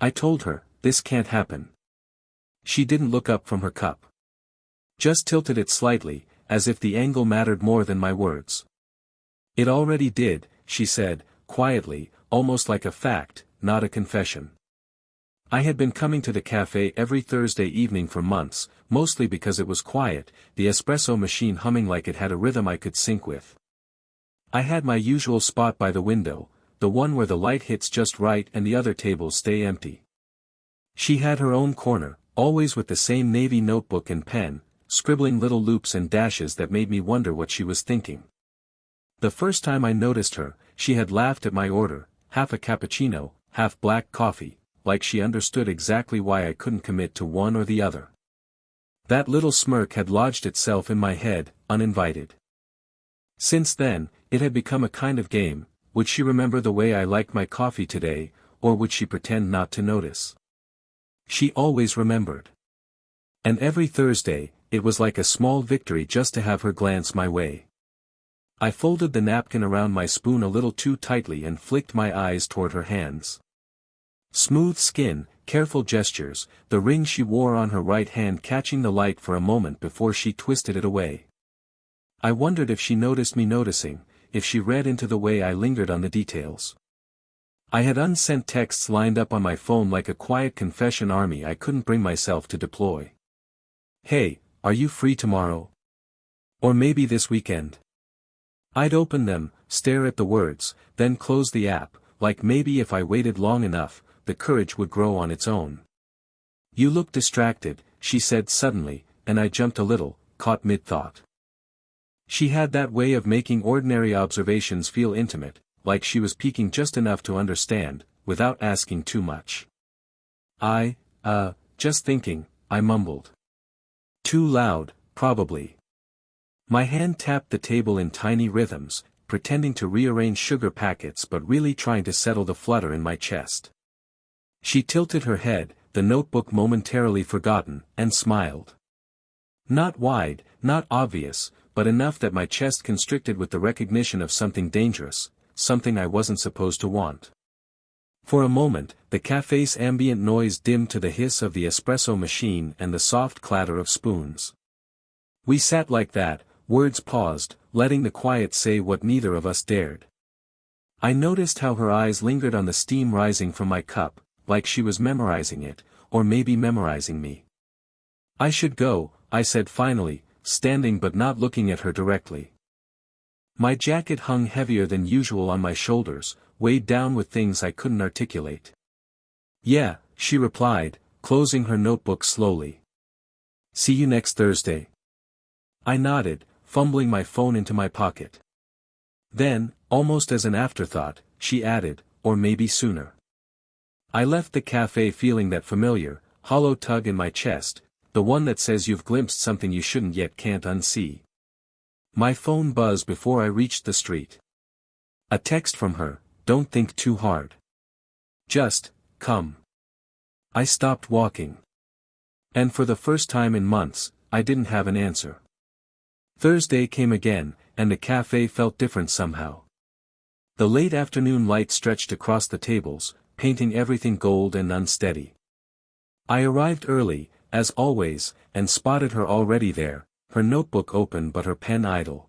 I told her, this can't happen. She didn't look up from her cup. Just tilted it slightly, as if the angle mattered more than my words. It already did, she said, quietly, almost like a fact, not a confession. I had been coming to the cafe every Thursday evening for months, mostly because it was quiet, the espresso machine humming like it had a rhythm I could sync with. I had my usual spot by the window, the one where the light hits just right and the other tables stay empty. She had her own corner, always with the same navy notebook and pen, scribbling little loops and dashes that made me wonder what she was thinking. The first time I noticed her, she had laughed at my order, half a cappuccino, half black coffee, like she understood exactly why I couldn't commit to one or the other. That little smirk had lodged itself in my head, uninvited. Since then, it had become a kind of game. Would she remember the way I liked my coffee today, or would she pretend not to notice? She always remembered. And every Thursday, it was like a small victory just to have her glance my way. I folded the napkin around my spoon a little too tightly and flicked my eyes toward her hands. Smooth skin, careful gestures, the ring she wore on her right hand catching the light for a moment before she twisted it away. I wondered if she noticed me noticing, if she read into the way I lingered on the details. I had unsent texts lined up on my phone like a quiet confession army I couldn't bring myself to deploy. Hey, are you free tomorrow? Or maybe this weekend? I'd open them, stare at the words, then close the app, like maybe if I waited long enough, the courage would grow on its own. You look distracted, she said suddenly, and I jumped a little, caught mid-thought. She had that way of making ordinary observations feel intimate, like she was peeking just enough to understand, without asking too much. Just thinking, I mumbled. Too loud, probably. My hand tapped the table in tiny rhythms, pretending to rearrange sugar packets but really trying to settle the flutter in my chest. She tilted her head, the notebook momentarily forgotten, and smiled. Not wide, not obvious, but enough that my chest constricted with the recognition of something dangerous, something I wasn't supposed to want. For a moment, the cafe's ambient noise dimmed to the hiss of the espresso machine and the soft clatter of spoons. We sat like that, words paused, letting the quiet say what neither of us dared. I noticed how her eyes lingered on the steam rising from my cup, like she was memorizing it, or maybe memorizing me. I should go, I said finally, standing but not looking at her directly. My jacket hung heavier than usual on my shoulders, weighed down with things I couldn't articulate. Yeah, she replied, closing her notebook slowly. See you next Thursday. I nodded, fumbling my phone into my pocket. Then, almost as an afterthought, she added, or maybe sooner. I left the cafe feeling that familiar, hollow tug in my chest, the one that says you've glimpsed something you shouldn't yet can't unsee. My phone buzzed before I reached the street. A text from her, don't think too hard. Just, come. I stopped walking. And for the first time in months, I didn't have an answer. Thursday came again, and the cafe felt different somehow. The late afternoon light stretched across the tables, painting everything gold and unsteady. I arrived early, as always, and spotted her already there, her notebook open but her pen idle.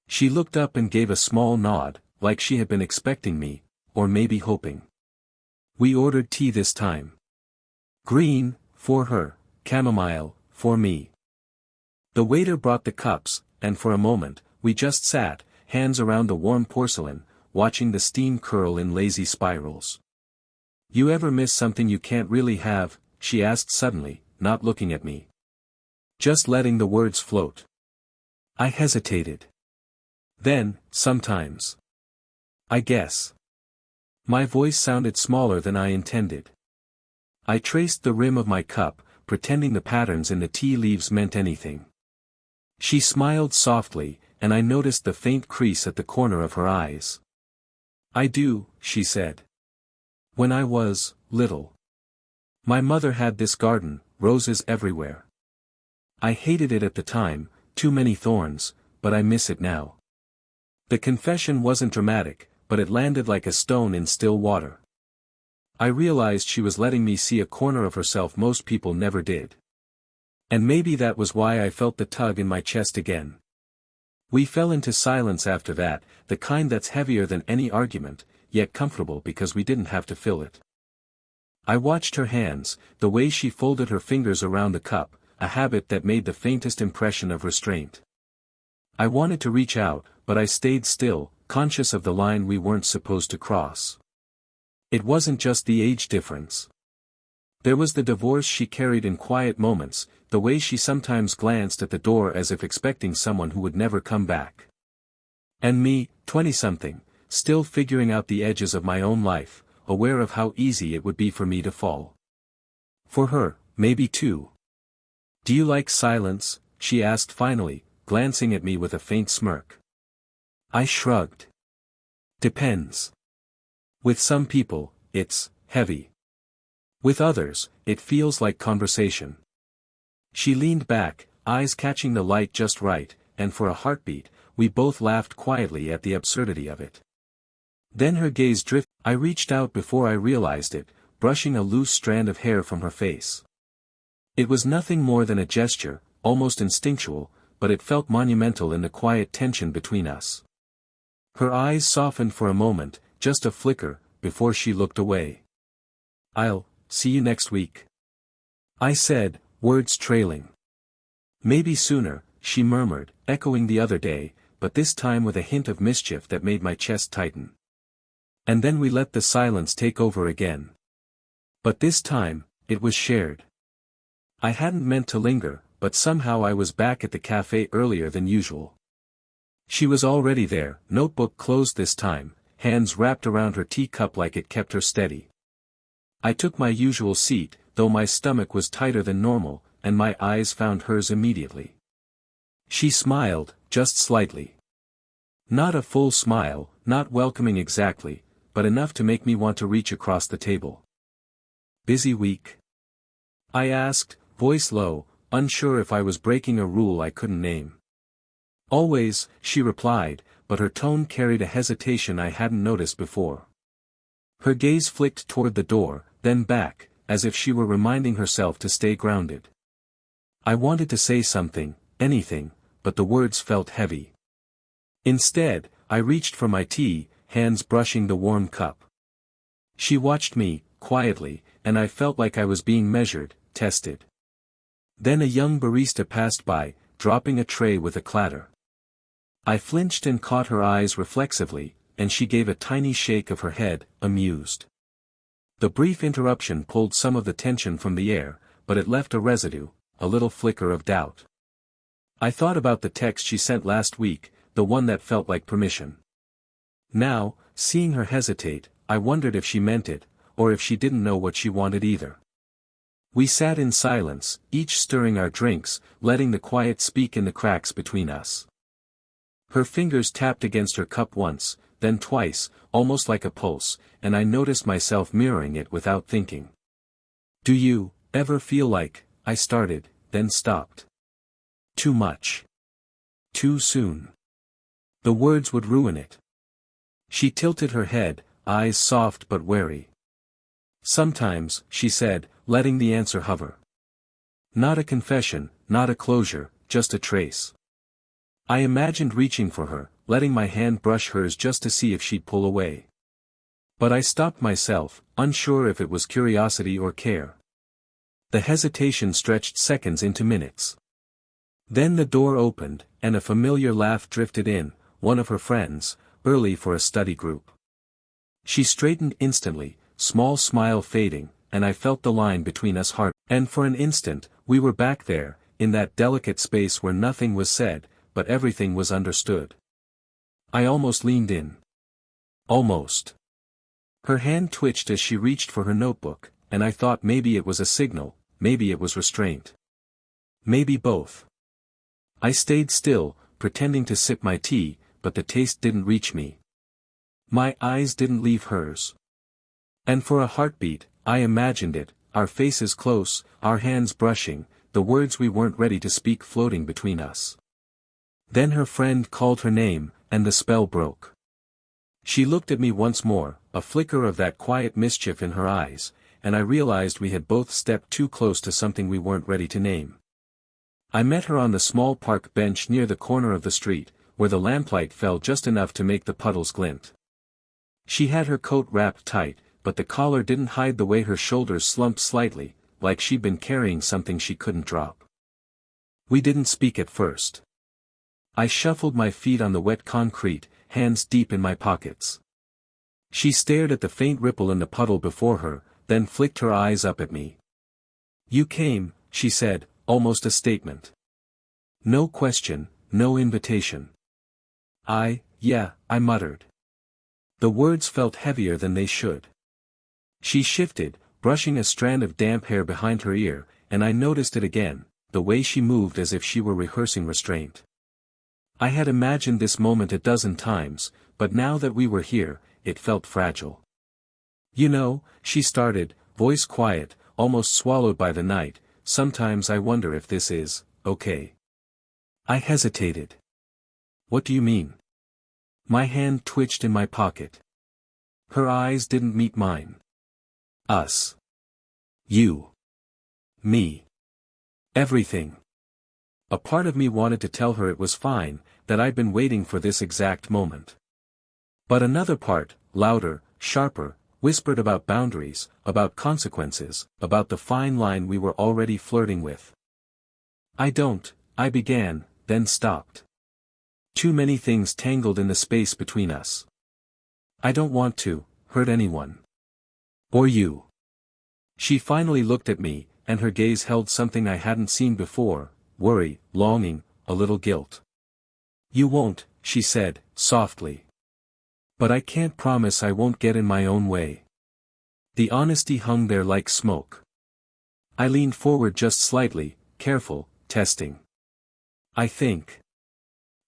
She looked up and gave a small nod, like she had been expecting me, or maybe hoping. We ordered tea this time. Green, for her, chamomile, for me. The waiter brought the cups, and for a moment, we just sat, hands around the warm porcelain, watching the steam curl in lazy spirals. You ever miss something you can't really have? She asked suddenly, not looking at me. Just letting the words float. I hesitated. Then, sometimes. I guess. My voice sounded smaller than I intended. I traced the rim of my cup, pretending the patterns in the tea leaves meant anything. She smiled softly, and I noticed the faint crease at the corner of her eyes. I do, she said. When I was little. My mother had this garden, roses everywhere. I hated it at the time, too many thorns, but I miss it now. The confession wasn't dramatic, but it landed like a stone in still water. I realized she was letting me see a corner of herself most people never did. And maybe that was why I felt the tug in my chest again. We fell into silence after that, the kind that's heavier than any argument, yet comfortable because we didn't have to fill it. I watched her hands, the way she folded her fingers around the cup, a habit that made the faintest impression of restraint. I wanted to reach out, but I stayed still, conscious of the line we weren't supposed to cross. It wasn't just the age difference. There was the divorce she carried in quiet moments, the way she sometimes glanced at the door as if expecting someone who would never come back. And me, 20-something, still figuring out the edges of my own life, aware of how easy it would be for me to fall. For her, maybe too. "Do you like silence?" she asked finally, glancing at me with a faint smirk. I shrugged. "Depends. With some people, it's heavy. With others, it feels like conversation." She leaned back, eyes catching the light just right, and for a heartbeat, we both laughed quietly at the absurdity of it. Then her gaze drifted. I reached out before I realized it, brushing a loose strand of hair from her face. It was nothing more than a gesture, almost instinctual, but it felt monumental in the quiet tension between us. Her eyes softened for a moment, just a flicker, before she looked away. "I'll see you next week," I said, words trailing. "Maybe sooner," she murmured, echoing the other day, but this time with a hint of mischief that made my chest tighten. And then we let the silence take over again. But this time, it was shared. I hadn't meant to linger, but somehow I was back at the café earlier than usual. She was already there, notebook closed this time, hands wrapped around her teacup like it kept her steady. I took my usual seat, though my stomach was tighter than normal, and my eyes found hers immediately. She smiled, just slightly. Not a full smile, not welcoming exactly, but enough to make me want to reach across the table. "Busy week?" I asked, voice low, unsure if I was breaking a rule I couldn't name. "Always," she replied, but her tone carried a hesitation I hadn't noticed before. Her gaze flicked toward the door, then back, as if she were reminding herself to stay grounded. I wanted to say something, anything, but the words felt heavy. Instead, I reached for my tea, hands brushing the warm cup. She watched me, quietly, and I felt like I was being measured, tested. Then a young barista passed by, dropping a tray with a clatter. I flinched and caught her eyes reflexively, and she gave a tiny shake of her head, amused. The brief interruption pulled some of the tension from the air, but it left a residue, a little flicker of doubt. I thought about the text she sent last week, the one that felt like permission. Now, seeing her hesitate, I wondered if she meant it, or if she didn't know what she wanted either. We sat in silence, each stirring our drinks, letting the quiet speak in the cracks between us. Her fingers tapped against her cup once, then twice, almost like a pulse, and I noticed myself mirroring it without thinking. "Do you ever feel like," I started, then stopped. "Too much. Too soon." The words would ruin it. She tilted her head, eyes soft but wary. "Sometimes," she said, letting the answer hover. Not a confession, not a closure, just a trace. I imagined reaching for her, letting my hand brush hers just to see if she'd pull away. But I stopped myself, unsure if it was curiosity or care. The hesitation stretched seconds into minutes. Then the door opened, and a familiar laugh drifted in, one of her friends, early for a study group. She straightened instantly, small smile fading, and I felt the line between us hard. And for an instant, we were back there, in that delicate space where nothing was said, but everything was understood. I almost leaned in. Almost. Her hand twitched as she reached for her notebook, and I thought maybe it was a signal, maybe it was restraint. Maybe both. I stayed still, pretending to sip my tea, but the taste didn't reach me. My eyes didn't leave hers. And for a heartbeat, I imagined it, our faces close, our hands brushing, the words we weren't ready to speak floating between us. Then her friend called her name, and the spell broke. She looked at me once more, a flicker of that quiet mischief in her eyes, and I realized we had both stepped too close to something we weren't ready to name. I met her on the small park bench near the corner of the street, where the lamplight fell just enough to make the puddles glint. She had her coat wrapped tight, but the collar didn't hide the way her shoulders slumped slightly, like she'd been carrying something she couldn't drop. We didn't speak at first. I shuffled my feet on the wet concrete, hands deep in my pockets. She stared at the faint ripple in the puddle before her, then flicked her eyes up at me. "You came," she said, almost a statement. No question, no invitation. Yeah, I muttered. The words felt heavier than they should. She shifted, brushing a strand of damp hair behind her ear, and I noticed it again, the way she moved as if she were rehearsing restraint. I had imagined this moment a dozen times, but now that we were here, it felt fragile. "You know," she started, voice quiet, almost swallowed by the night, "sometimes I wonder if this is, okay." I hesitated. "What do you mean?" My hand twitched in my pocket. Her eyes didn't meet mine. "Us. You. Me. Everything." A part of me wanted to tell her it was fine, that I'd been waiting for this exact moment. But another part, louder, sharper, whispered about boundaries, about consequences, about the fine line we were already flirting with. I began, then stopped. Too many things tangled in the space between us. "I don't want to hurt anyone. Or you." She finally looked at me, and her gaze held something I hadn't seen before, worry, longing, a little guilt. "You won't," she said, softly. "But I can't promise I won't get in my own way." The honesty hung there like smoke. I leaned forward just slightly, careful, testing. "I think."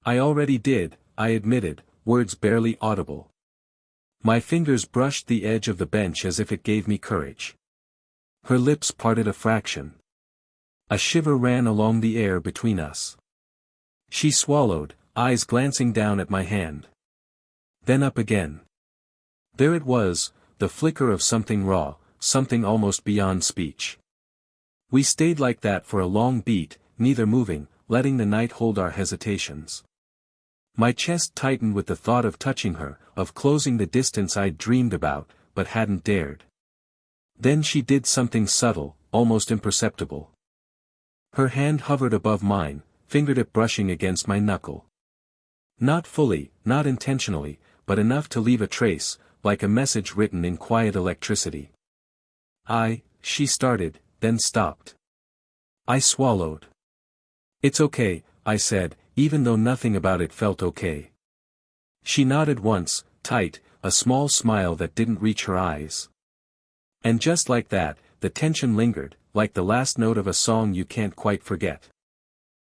"I already did," I admitted, words barely audible. My fingers brushed the edge of the bench as if it gave me courage. Her lips parted a fraction. A shiver ran along the air between us. She swallowed, eyes glancing down at my hand. Then up again. There it was, the flicker of something raw, something almost beyond speech. We stayed like that for a long beat, neither moving, letting the night hold our hesitations. My chest tightened with the thought of touching her, of closing the distance I'd dreamed about, but hadn't dared. Then she did something subtle, almost imperceptible. Her hand hovered above mine, fingertip brushing against my knuckle. Not fully, not intentionally, but enough to leave a trace, like a message written in quiet electricity. She started, then stopped. I swallowed. "It's okay," I said, even though nothing about it felt okay. She nodded once, tight, a small smile that didn't reach her eyes. And just like that, the tension lingered, like the last note of a song you can't quite forget.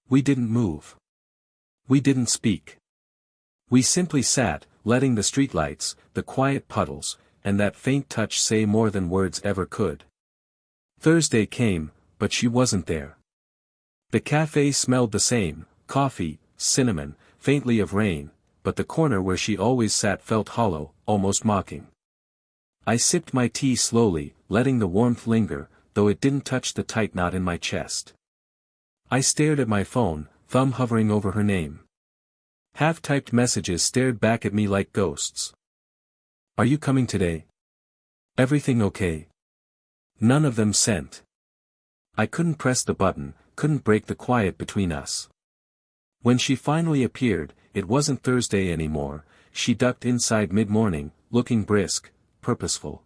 We didn't move. We didn't speak. We simply sat, letting the streetlights, the quiet puddles, and that faint touch say more than words ever could. Thursday came, but she wasn't there. The café smelled the same, coffee, cinnamon, faintly of rain, but the corner where she always sat felt hollow, almost mocking. I sipped my tea slowly, letting the warmth linger, though it didn't touch the tight knot in my chest. I stared at my phone, thumb hovering over her name. Half-typed messages stared back at me like ghosts. "Are you coming today? Everything okay?" None of them sent. I couldn't press the button, couldn't break the quiet between us. When she finally appeared, it wasn't Thursday anymore. She ducked inside mid-morning, looking brisk, purposeful.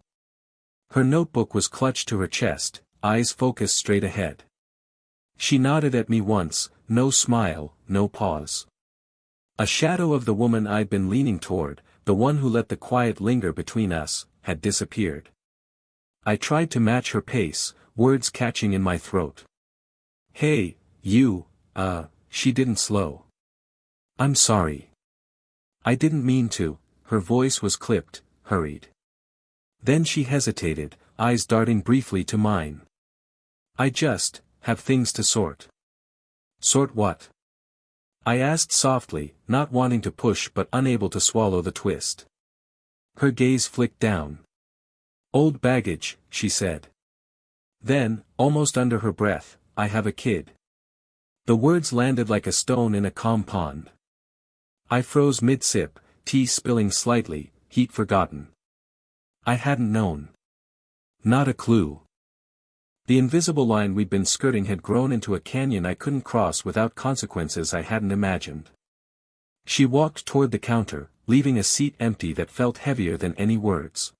Her notebook was clutched to her chest, eyes focused straight ahead. She nodded at me once, no smile, no pause. A shadow of the woman I'd been leaning toward, the one who let the quiet linger between us, had disappeared. I tried to match her pace, words catching in my throat. "Hey, you, she didn't slow. I'm sorry. I didn't mean to," her voice was clipped, hurried. Then she hesitated, eyes darting briefly to mine. "I just have things to sort." "Sort what?" I asked softly, not wanting to push but unable to swallow the twist. Her gaze flicked down. "Old baggage," she said. Then, almost under her breath, "I have a kid." The words landed like a stone in a calm pond. I froze mid-sip, tea spilling slightly, heat forgotten. I hadn't known. Not a clue. The invisible line we'd been skirting had grown into a canyon I couldn't cross without consequences I hadn't imagined. She walked toward the counter, leaving a seat empty that felt heavier than any words.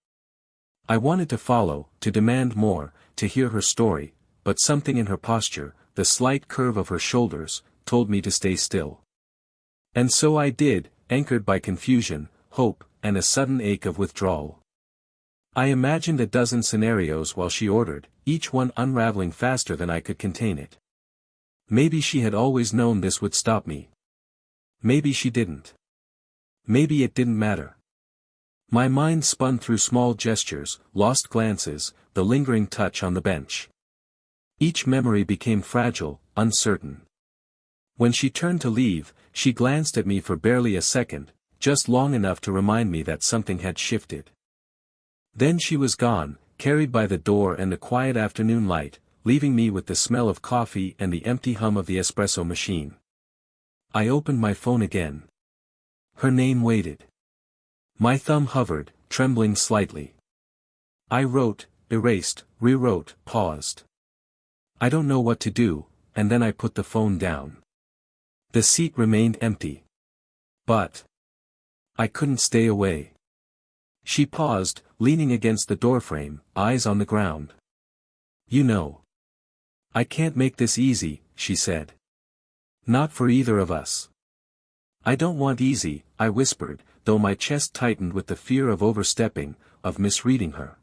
I wanted to follow, to demand more, to hear her story, but something in her posture, the slight curve of her shoulders, told me to stay still. And so I did, anchored by confusion, hope, and a sudden ache of withdrawal. I imagined a dozen scenarios while she ordered, each one unraveling faster than I could contain it. Maybe she had always known this would stop me. Maybe she didn't. Maybe it didn't matter. My mind spun through small gestures, lost glances, the lingering touch on the bench. Each memory became fragile, uncertain. When she turned to leave, she glanced at me for barely a second, just long enough to remind me that something had shifted. Then she was gone, carried by the door and the quiet afternoon light, leaving me with the smell of coffee and the empty hum of the espresso machine. I opened my phone again. Her name waited. My thumb hovered, trembling slightly. I wrote, erased, rewrote, paused. I don't know what to do, and then I put the phone down. The seat remained empty. But I couldn't stay away. She paused, leaning against the doorframe, eyes on the ground. "You know. I can't make this easy," she said. "Not for either of us." "I don't want easy," I whispered, though my chest tightened with the fear of overstepping, of misreading her.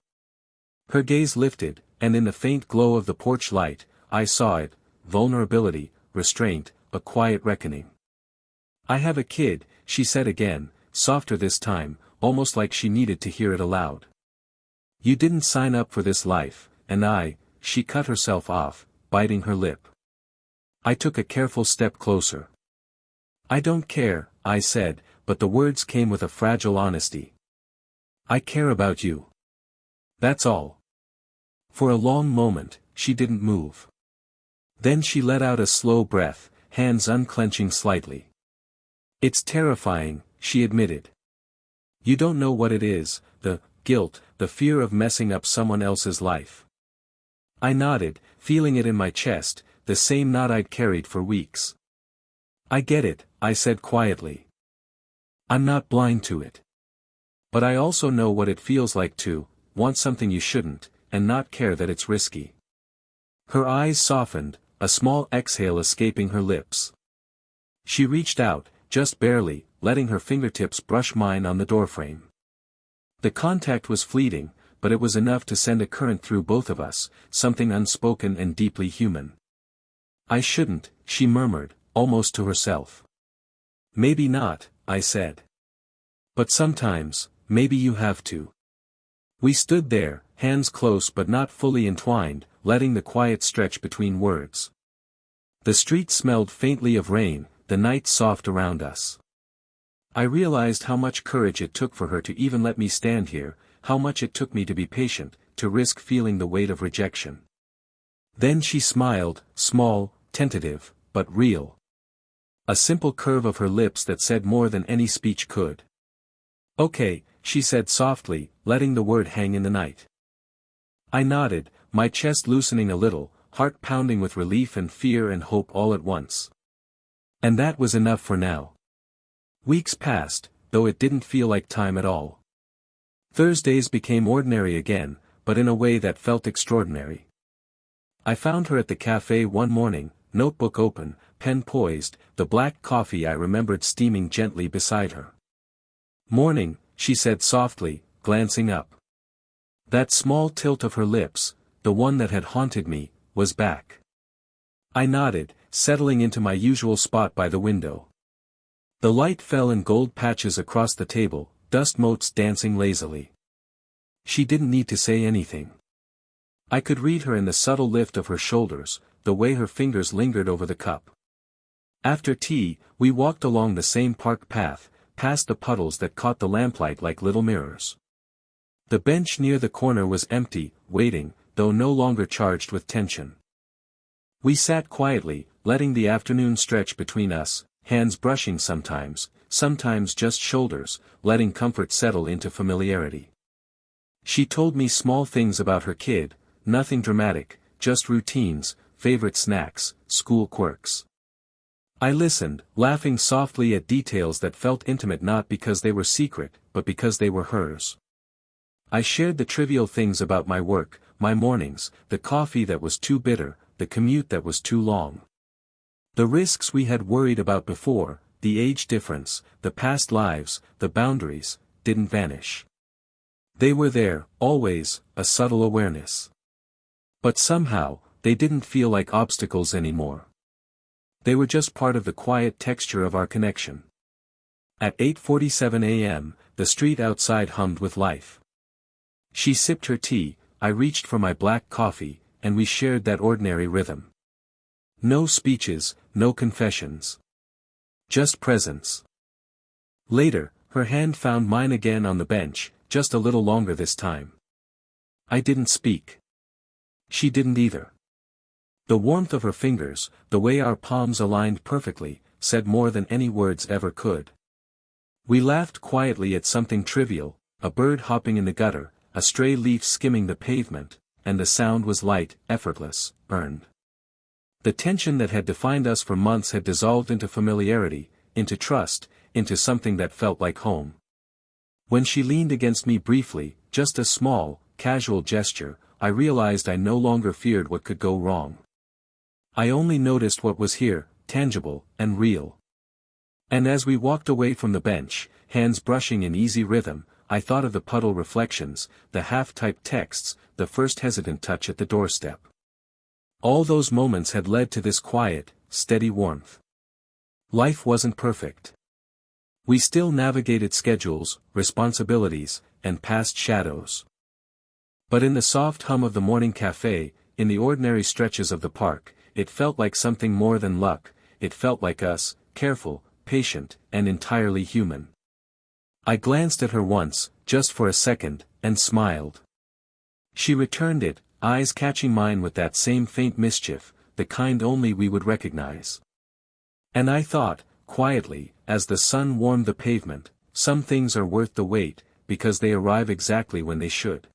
Her gaze lifted, and in the faint glow of the porch light, I saw it, vulnerability, restraint, a quiet reckoning. "I have a kid," she said again, softer this time, almost like she needed to hear it aloud. "You didn't sign up for this life, and she cut herself off, biting her lip. I took a careful step closer. "I don't care," I said, but the words came with a fragile honesty. "I care about you. That's all." For a long moment, she didn't move. Then she let out a slow breath, hands unclenching slightly. "It's terrifying," she admitted. "You don't know what it is, the guilt, the fear of messing up someone else's life." I nodded, feeling it in my chest, the same knot I'd carried for weeks. "I get it," I said quietly. "I'm not blind to it. But I also know what it feels like to want something you shouldn't, and not care that it's risky." Her eyes softened, a small exhale escaping her lips. She reached out, just barely, letting her fingertips brush mine on the doorframe. The contact was fleeting, but it was enough to send a current through both of us, something unspoken and deeply human. "I shouldn't," she murmured, almost to herself. "Maybe not," I said. "But sometimes, maybe you have to." We stood there, hands close but not fully entwined, letting the quiet stretch between words. The street smelled faintly of rain, the night soft around us. I realized how much courage it took for her to even let me stand here, how much it took me to be patient, to risk feeling the weight of rejection. Then she smiled, small, tentative, but real. A simple curve of her lips that said more than any speech could. "Okay," she said softly, letting the word hang in the night. I nodded, my chest loosening a little, heart pounding with relief and fear and hope all at once. And that was enough for now. Weeks passed, though it didn't feel like time at all. Thursdays became ordinary again, but in a way that felt extraordinary. I found her at the café one morning, notebook open, pen poised, the black coffee I remembered steaming gently beside her. "Morning," she said softly, glancing up. That small tilt of her lips, the one that had haunted me, was back. I nodded, settling into my usual spot by the window. The light fell in gold patches across the table, dust motes dancing lazily. She didn't need to say anything. I could read her in the subtle lift of her shoulders, the way her fingers lingered over the cup. After tea, we walked along the same park path, past the puddles that caught the lamplight like little mirrors. The bench near the corner was empty, waiting, though no longer charged with tension. We sat quietly, letting the afternoon stretch between us, hands brushing sometimes just shoulders, letting comfort settle into familiarity. She told me small things about her kid, nothing dramatic, just routines, favorite snacks, school quirks. I listened, laughing softly at details that felt intimate not because they were secret, but because they were hers. I shared the trivial things about my work, my mornings, the coffee that was too bitter, the commute that was too long. The risks we had worried about before, the age difference, the past lives, the boundaries, didn't vanish. They were there, always, a subtle awareness. But somehow, they didn't feel like obstacles anymore. They were just part of the quiet texture of our connection. At 8:47 a.m., the street outside hummed with life. She sipped her tea, I reached for my black coffee, and we shared that ordinary rhythm. No speeches, no confessions. Just presence. Later, her hand found mine again on the bench, just a little longer this time. I didn't speak. She didn't either. The warmth of her fingers, the way our palms aligned perfectly, said more than any words ever could. We laughed quietly at something trivial, a bird hopping in the gutter, a stray leaf skimming the pavement, and the sound was light, effortless, earned. The tension that had defined us for months had dissolved into familiarity, into trust, into something that felt like home. When she leaned against me briefly, just a small, casual gesture, I realized I no longer feared what could go wrong. I only noticed what was here, tangible, and real. And as we walked away from the bench, hands brushing in easy rhythm, I thought of the puddle reflections, the half-typed texts, the first hesitant touch at the doorstep. All those moments had led to this quiet, steady warmth. Life wasn't perfect. We still navigated schedules, responsibilities, and past shadows. But in the soft hum of the morning café, in the ordinary stretches of the park, it felt like something more than luck, it felt like us, careful, patient, and entirely human. I glanced at her once, just for a second, and smiled. She returned it, eyes catching mine with that same faint mischief, the kind only we would recognize. And I thought, quietly, as the sun warmed the pavement, some things are worth the wait, because they arrive exactly when they should.